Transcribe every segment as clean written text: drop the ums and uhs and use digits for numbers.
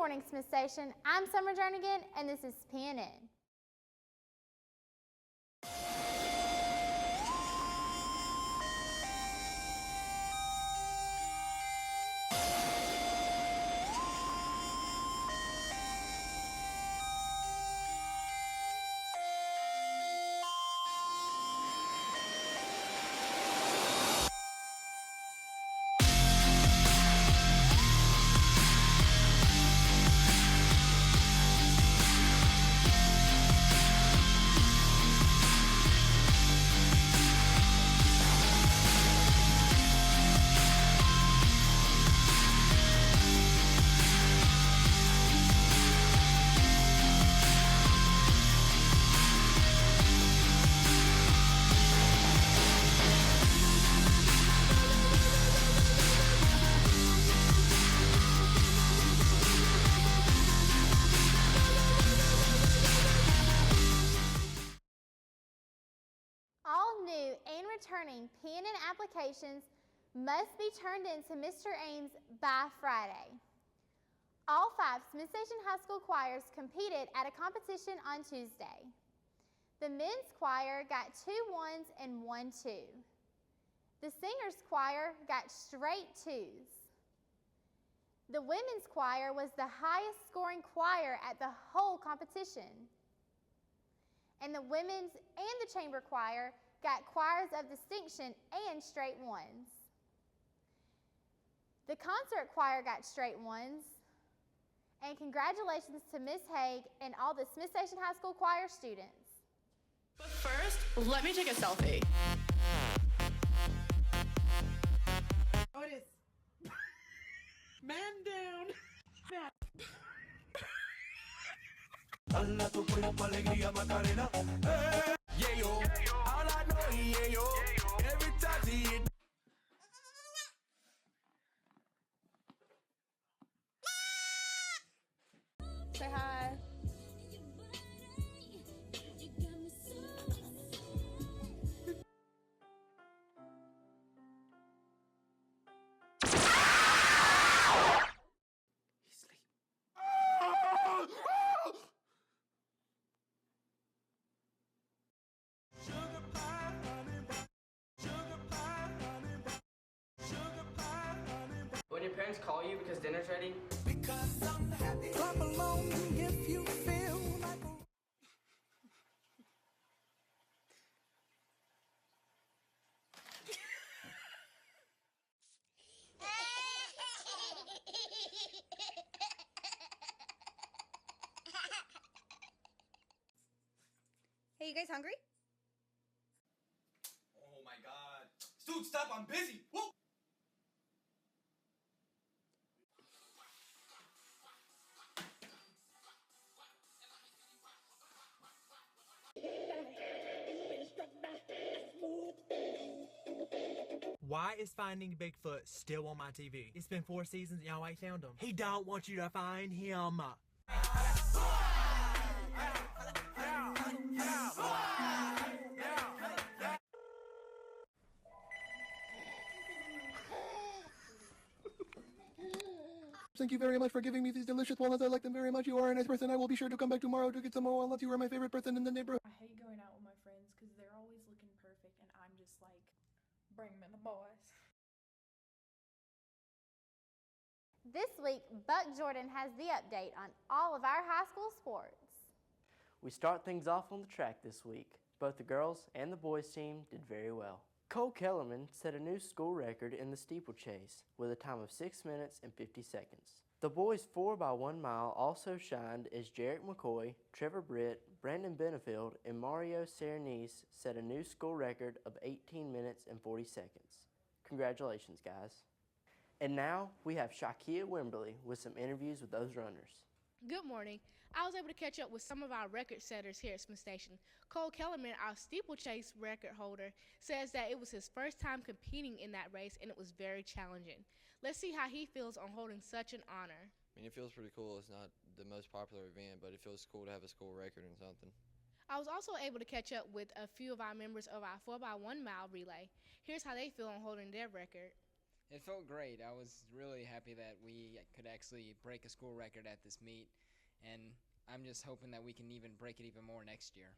morning, Smith Station. I'm Summer Jernigan, and this is PNN. All new and returning PNN applications must be turned in to Mr. Ames by Friday. All 5 Smith Station High School choirs competed at a competition on Tuesday. The men's choir got 2 1s and 1 2. The singers choir got straight 2s. The women's choir was the highest scoring choir at the whole competition. And the women's and the chamber choir got choirs of distinction and straight 1s. The concert choir got straight 1s. And congratulations to Miss Haig and all the Smith Station High School choir students. But first, let me take a selfie. Oh, it is. Man down. Yeah, yo. All I know is yeah, yo. Every time see it. Say hi. When your parents call you because dinner's ready, Because I'm happy. Clap along if you feel like a... Hey, you guys hungry? Oh my god. Dude, stop, I'm busy. Whoa. Why is Finding Bigfoot still on my TV? It's been 4 seasons and y'all ain't found him. He don't want you to find him. Thank you very much for giving me these delicious walnuts. I like them very much. You are a nice person. I will be sure to come back tomorrow to get some more walnuts. You are my favorite person in the neighborhood. I hate going out with my friends because they're always looking perfect and I'm just like, bring them in the boys. This week, Buck Jordan has the update on all of our high school sports. we start things off on the track this week. Both the girls and the boys team did very well. Cole Kellerman set a new school record in the steeplechase with a time of 6 minutes and 50 seconds. The boys' 4x1 mile also shined as Jarek McCoy, Trevor Britt, Brandon Benefield, and Mario Serenise set a new school record of 18 minutes and 40 seconds. Congratulations, guys. And now we have Shakia Wimberly with some interviews with those runners. Good morning. I was able to catch up with some of our record setters here at Smith Station. Cole Kellerman, our steeplechase record holder, says that it was his first time competing in that race and it was very challenging. Let's see how he feels on holding such an honor. I mean, it feels pretty cool. It's not the most popular event, but it feels cool to have a school record and something. I was also able to catch up with a few of our members of our 4x1 mile relay. Here's how they feel on holding their record. It felt great. I was really happy that we could actually break a school record at this meet, and I'm just hoping that we can even break it even more next year.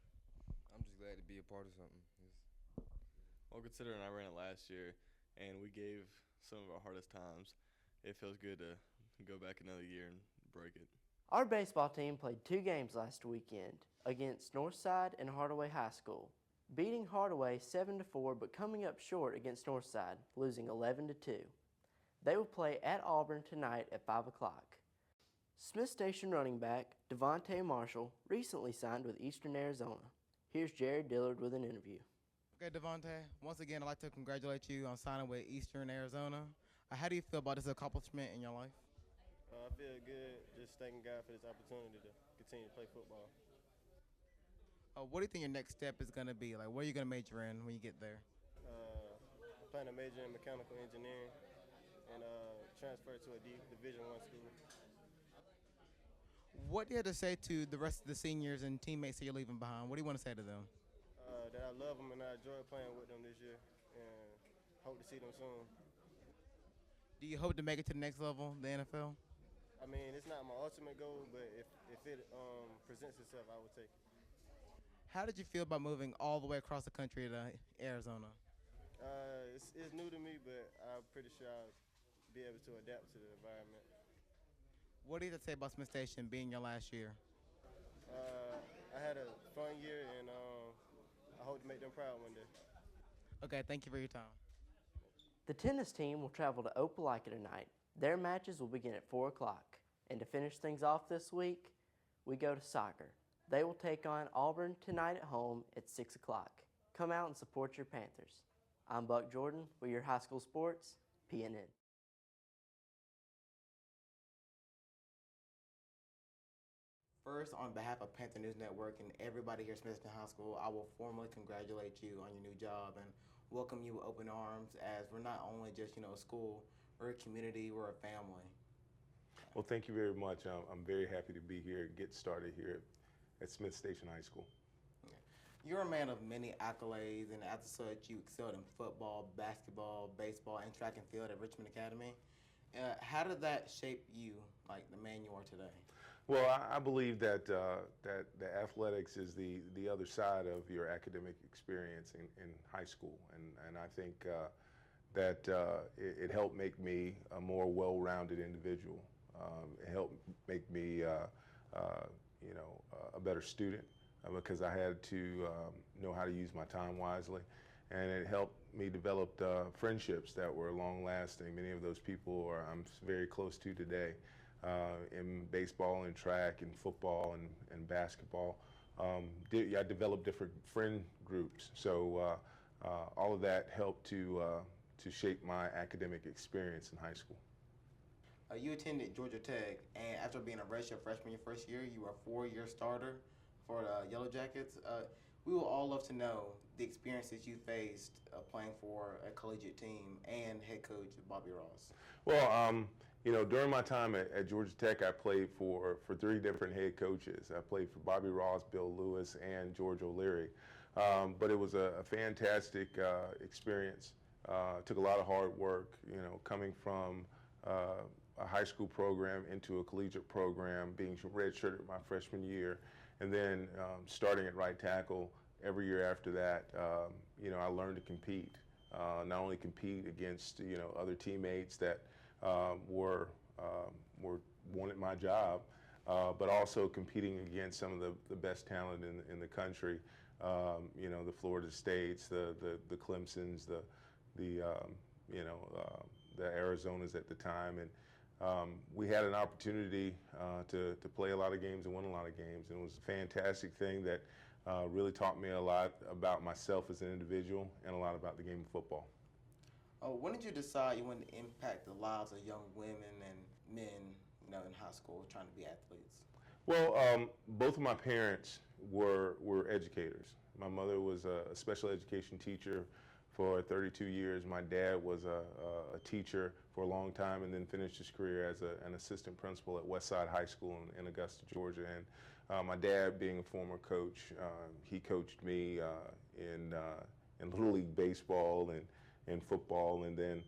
I'm just glad to be a part of something. Well, considering I ran it last year and we gave some of our hardest times, it feels good to go back another year and break it. Our baseball team played 2 games last weekend against Northside and Hardaway High School, beating Hardaway 7-4 but coming up short against Northside, losing 11-2. They will play at Auburn tonight at 5 o'clock. Smith Station running back Devontae Marshall recently signed with Eastern Arizona. Here's Jared Dillard with an interview. Okay, Devontae, once again, I'd like to congratulate you on signing with Eastern Arizona. How do you feel about this accomplishment in your life? I feel good just thanking God for this opportunity to continue to play football. What do you think your next step is going to be? Like, what are you going to major in when you get there? I plan to major in mechanical engineering and transfer to a Division I school. What do you have to say to the rest of the seniors and teammates that you're leaving behind? What do you want to say to them? That I love them and I enjoy playing with them this year and hope to see them soon. Do you hope to make it to the next level, the NFL? I mean, it's not my ultimate goal, but if it presents itself, I would take it. How did you feel about moving all the way across the country to Arizona? It's new to me, but I'm pretty sure I'll be able to adapt to the environment. What do you have to say about Smith Station being your last year? I had a fun year, and I hope to make them proud one day. Okay, thank you for your time. The tennis team will travel to Opelika tonight. Their matches will begin at 4 o'clock. And to finish things off this week, we go to soccer. They will take on Auburn tonight at home at 6 o'clock. Come out and support your Panthers. I'm Buck Jordan with your high school sports, PNN. First, on behalf of Panther News Network and everybody here at Smithton High School, I will formally congratulate you on your new job and welcome you with open arms, as we're not only just, a school, we're a community, we're a family. Well, thank you very much. I'm very happy to be here and get started here at Smith Station High School. You're a man of many accolades, and as such, you excelled in football, basketball, baseball, and track and field at Richmond Academy. How did that shape you, like the man you are today? Well, I believe that that the athletics is the other side of your academic experience in high school, and I think that it helped make me a more well-rounded individual. It helped make me a better student because I had to know how to use my time wisely, and it helped me develop friendships that were long-lasting. Many of those people I'm very close to today. In baseball and track and football and basketball. I developed different friend groups, so all of that helped to shape my academic experience in high school. You attended Georgia Tech, and after being a redshirt freshman your first year, you were a 4-year starter for the Yellow Jackets. We would all love to know the experiences you faced playing for a collegiate team and head coach Bobby Ross. Well, during my time at Georgia Tech, I played for 3 different head coaches. I played for Bobby Ross, Bill Lewis, and George O'Leary. But it was a fantastic experience. Took a lot of hard work, coming from a high school program into a collegiate program, being redshirted my freshman year, and then starting at right tackle every year after that. I learned to compete. Not only compete against other teammates that wanted my job, but also competing against some of the best talent in the country. The Florida States, the Clemsons, the Arizonas at the time, and we had an opportunity to play a lot of games and win a lot of games. And it was a fantastic thing that really taught me a lot about myself as an individual and a lot about the game of football. When did you decide you wanted to impact the lives of young women and men, in high school trying to be athletes? Well, both of my parents were educators. My mother was a special education teacher for 32 years. My dad was a teacher for a long time and then finished his career as an assistant principal at Westside High School in Augusta, Georgia. And my dad, being a former coach, he coached me in Little League baseball and football, and then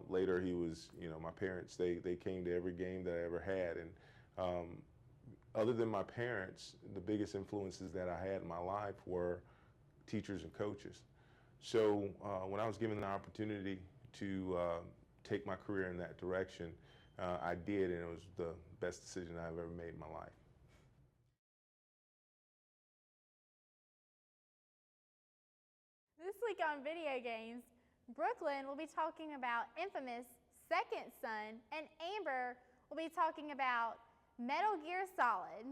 Later, he was, my parents, they came to every game that I ever had. And other than my parents, the biggest influences that I had in my life were teachers and coaches. So when I was given the opportunity to take my career in that direction, I did, and it was the best decision I've ever made in my life. This week on Video Games, Brooklyn will be talking about Infamous Second Son, and Amber will be talking about Metal Gear Solid.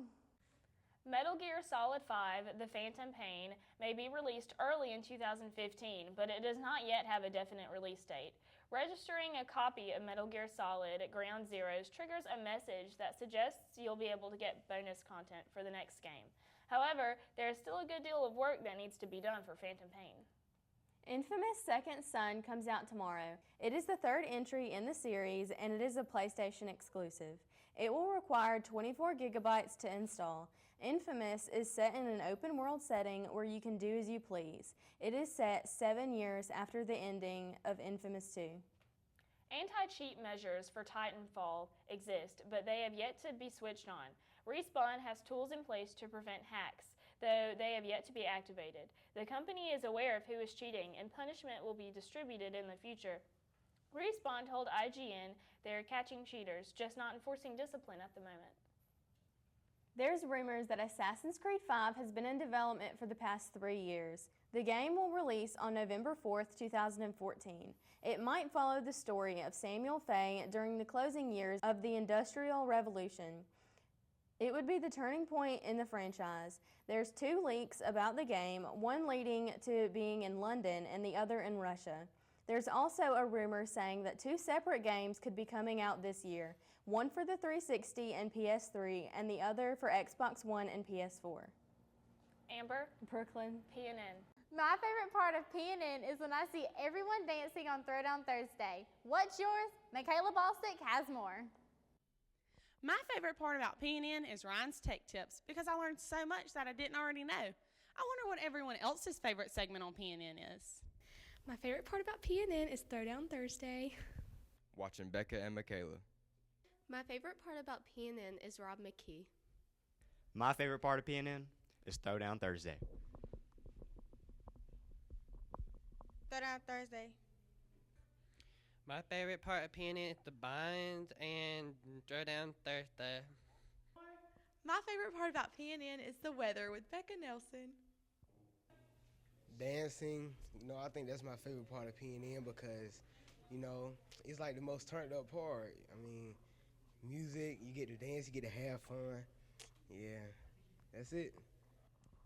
Metal Gear Solid 5, The Phantom Pain, may be released early in 2015, but it does not yet have a definite release date. Registering a copy of Metal Gear Solid Ground Zeroes triggers a message that suggests you'll be able to get bonus content for the next game. However, there is still a good deal of work that needs to be done for Phantom Pain. Infamous Second Son comes out tomorrow. It is the third entry in the series, and it is a PlayStation exclusive. It will require 24 gigabytes to install. Infamous is set in an open world setting where you can do as you please. It is set 7 years after the ending of Infamous 2. Anti-cheat measures for Titanfall exist, but they have yet to be switched on. Respawn has tools in place to prevent hacks, though they have yet to be activated. The company is aware of who is cheating, and punishment will be distributed in the future. Respawn told IGN they are catching cheaters, just not enforcing discipline at the moment. There's rumors that Assassin's Creed 5 has been in development for the past 3 years. The game will release on November 4th, 2014. It might follow the story of Samuel Fay during the closing years of the Industrial Revolution. It would be the turning point in the franchise. There's 2 leaks about the game, one leading to being in London and the other in Russia. There's also a rumor saying that 2 separate games could be coming out this year, one for the 360 and PS3, and the other for Xbox One and PS4. Amber? Brooklyn? PNN. My favorite part of PNN is when I see everyone dancing on Throwdown Thursday. What's yours? Michaela Ballstick has more. My favorite part about PNN is Ryan's Tech Tips because I learned so much that I didn't already know. I wonder what everyone else's favorite segment on PNN is. My favorite part about PNN is Throwdown Thursday. Watching Becca and Michaela. My favorite part about PNN is Rob McKee. My favorite part of PNN is Throwdown Thursday. Throwdown Thursday. My favorite part of PNN is the binds and Throwdown Thursday. My favorite part about PNN is the weather with Becca Nelson. Dancing, I think that's my favorite part of PNN because, it's like the most turned up part. I mean, music, you get to dance, you get to have fun. Yeah, that's it.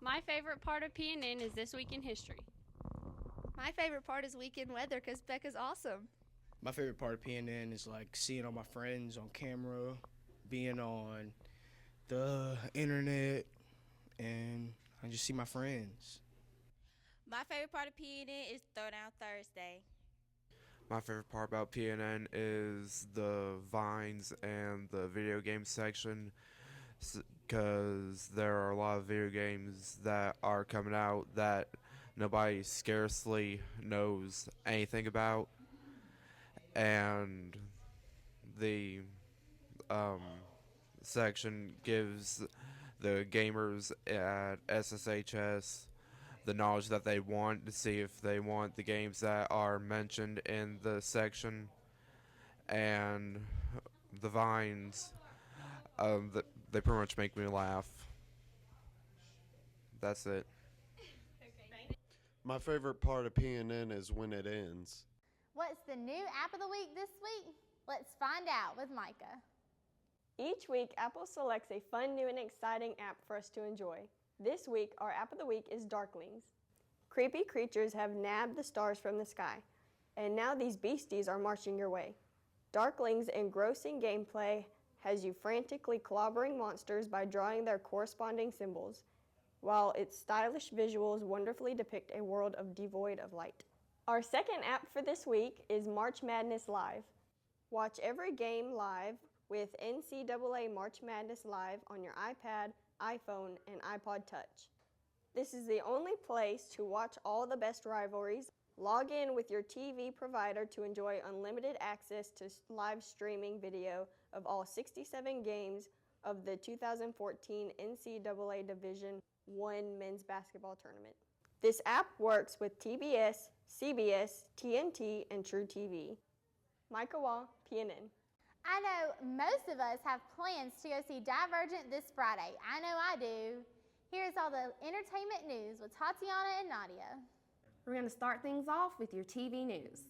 My favorite part of PNN is This Week in History. My favorite part is weekend weather because Becca's awesome. My favorite part of PNN is like seeing all my friends on camera, being on the internet, and I just see my friends. My favorite part of PNN is Throwdown Thursday. My favorite part about PNN is the Vines and the video game section, because there are a lot of video games that are coming out that nobody scarcely knows anything about, and the section gives the gamers at SSHS the knowledge that they want to see if they want the games that are mentioned in the section. And the Vines, they pretty much make me laugh. That's it. My favorite part of PNN is when it ends. What's the new app of the week this week? Let's find out with Micah. Each week, Apple selects a fun, new, and exciting app for us to enjoy. This week, our app of the week is Darklings. Creepy creatures have nabbed the stars from the sky, and now these beasties are marching your way. Darklings' engrossing gameplay has you frantically clobbering monsters by drawing their corresponding symbols, while its stylish visuals wonderfully depict a world devoid of light. Our second app for this week is March Madness Live. Watch every game live with NCAA March Madness Live on your iPad, iPhone, and iPod Touch. This is the only place to watch all the best rivalries, Log in with your TV provider to enjoy unlimited access to live streaming video of all 67 games of the 2014 NCAA Division I Men's Basketball Tournament. This app works with TBS, CBS, TNT, and True TV. Micah Wall, PNN. I know most of us have plans to go see Divergent this Friday. I know I do. Here's all the entertainment news with Tatiana and Nadia. We're going to start things off with your TV news.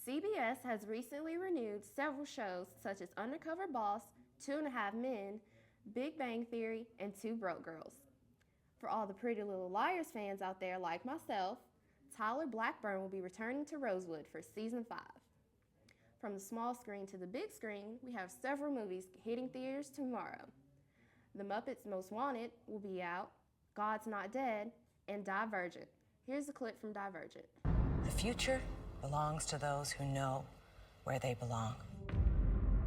CBS has recently renewed several shows such as Undercover Boss, 2.5 Men, Big Bang Theory, and Two Broke Girls. For all the Pretty Little Liars fans out there like myself, Tyler Blackburn will be returning to Rosewood for season 5. From the small screen to the big screen, we have several movies hitting theaters tomorrow. The Muppets Most Wanted will be out, God's Not Dead, and Divergent. Here's a clip from Divergent. The future belongs to those who know where they belong.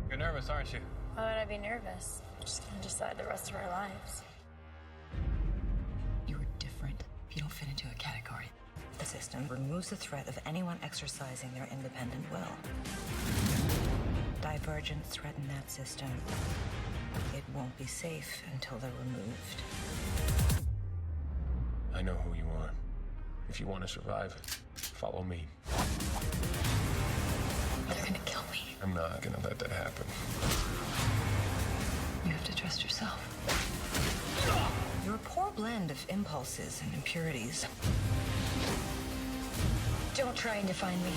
You're nervous, aren't you? Why would I be nervous? I'm just gonna decide the rest of our lives. You are different. You don't fit into a category. The system removes the threat of anyone exercising their independent will. Divergent threaten that system. It won't be safe until they're removed. I know who you are. If you want to survive, follow me. They're gonna kill me. I'm not gonna let that happen. You have to trust yourself. You're a poor blend of impulses and impurities. Don't try and define me.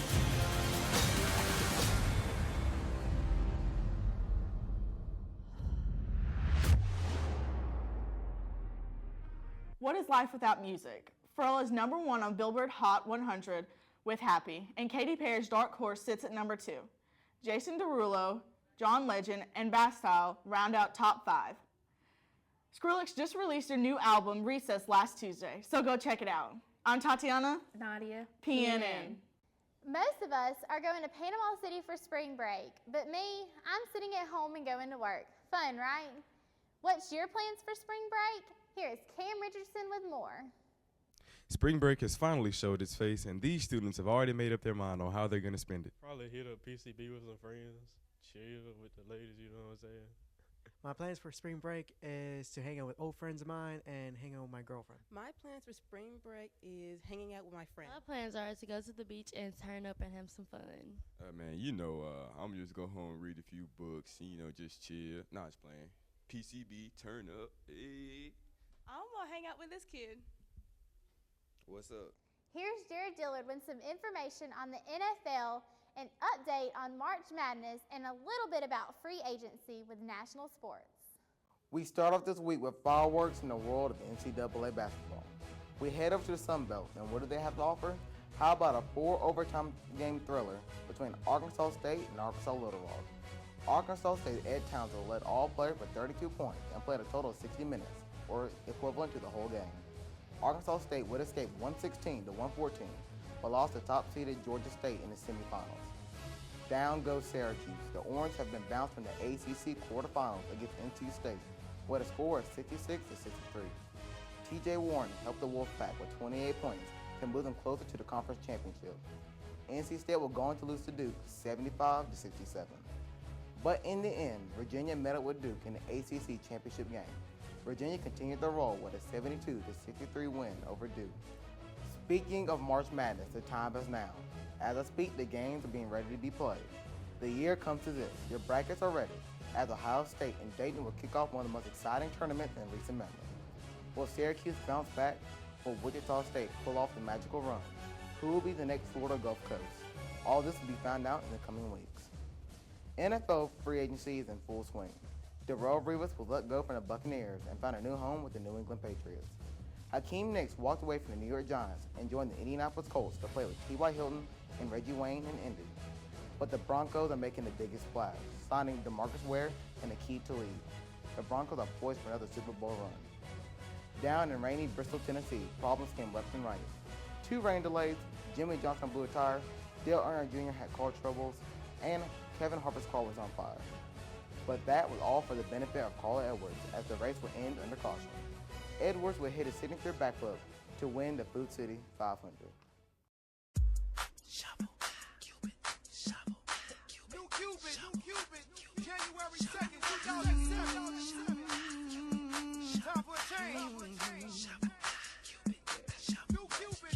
What is life without music? Pharrell is #1 on Billboard Hot 100 with Happy, and Katy Perry's Dark Horse sits at #2. Jason Derulo, John Legend, and Bastille round out top 5. Skrillex just released their new album, Recess, last Tuesday, so go check it out. I'm Tatiana. Nadia. PNN. Most of us are going to Panama City for spring break, but me, I'm sitting at home and going to work. Fun, right? What's your plans for spring break? Here's Cam Richardson with more. Spring break has finally showed its face, and these students have already made up their mind on how they're going to spend it. Probably hit up PCB with some friends, chill with the ladies, you know what I'm saying? My plans for spring break is to hang out with old friends of mine and hang out with my girlfriend. My plans for spring break is hanging out with my friends. My plans are to go to the beach and turn up and have some fun. Man, you know, I'm just go home and read a few books, you know, just chill. Nah, just playing. PCB, turn up. Hey. I'm gonna hang out with this kid. What's up? Here's Jared Dillard with some information on the NFL, an update on March Madness, and a little bit about free agency with national sports. We start off this week with fireworks in the world of NCAA basketball. We head over to the Sun Belt, and what do they have to offer? How about a 4-overtime game thriller between Arkansas State and Arkansas Little Rock? Arkansas State Ed Townsend led all players for 32 points and played a total of 60 minutes, or equivalent to the whole game. Arkansas State would escape 116 to 114, but lost to top-seeded Georgia State in the semifinals. Down goes Syracuse. The Orange have been bounced from the ACC quarterfinals against NC State, with a score of 66 to 63. TJ Warren helped the Wolfpack with 28 points to move them closer to the conference championship. NC State will go on to lose to Duke 75 to 67. But in the end, Virginia met up with Duke in the ACC championship game. Virginia continued their roll with a 72 to 63 win over Duke. Speaking of March Madness, the time is now. As I speak, the games are being ready to be played. The year comes to this. Your brackets are ready, as Ohio State and Dayton will kick off one of the most exciting tournaments in recent memory. Will Syracuse bounce back? Will Wichita State pull off the magical run? Who will be the next Florida Gulf Coast? All this will be found out in the coming weeks. NFL free agency is in full swing. Darrelle Revis was let go from the Buccaneers and found a new home with the New England Patriots. Hakeem Nicks walked away from the New York Giants and joined the Indianapolis Colts to play with T.Y. Hilton and Reggie Wayne in Indy. But the Broncos are making the biggest splash, signing DeMarcus Ware and Aqib Talib. The Broncos are poised for another Super Bowl run. Down in rainy Bristol, Tennessee, problems came left and right. 2 rain delays, Jimmy Johnson blew a tire, Dale Earnhardt Jr. had car troubles, and Kevin Harper's car was on fire. But that was all for the benefit of Carla Edwards, as the race would end under caution. Edwards would hit his signature backflip to win the Food City 500. January 2nd, 2007. Time for a change. New Cupid.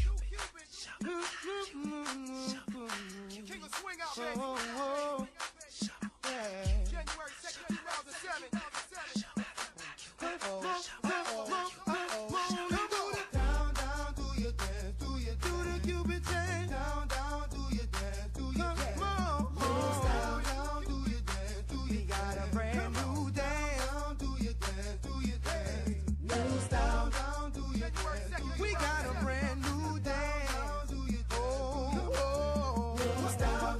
King of swing out, baby. January 2nd, 2007. Down, do your dance, do the Cupid chain. Down, do your dance, do your dance. Down, do your dance, do your dance. We got a brand new dance. Down, do your dance, do your dance. New style, down, do your dance. We got a brand new dance. Down, do your dance, new style,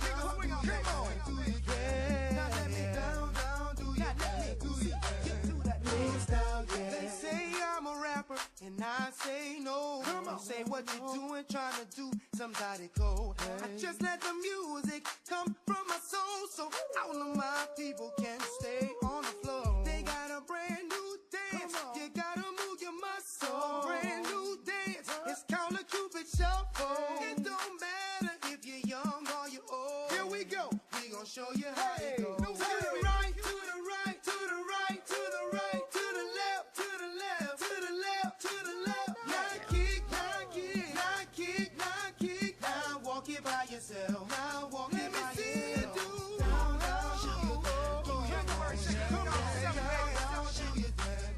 come on. They say I'm a rapper, and I say no. Come on. Say what you doing, trying to do somebody cold. I just let the music come from my soul, so all of my people can stay on the floor. They got a brand new dance, you gotta move your muscle. Brand new dance, it's called a Cupid Shuffle. It don't matter if you're young or you're old. Here we go, we gon' show you how it goes. To the right, to the right, to the right, to the right, to the left, to the left, to the left, to the left. Now kick, now kick, now kick, now kick. Now walk it by yourself. Now walk it by yourself. Let me see you do. Down, January 2nd,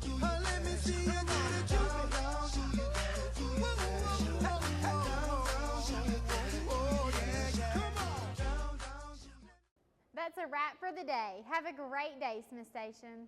come on, let me see you do the Cupid. That's a wrap for the day. Have a great day, Smith Station.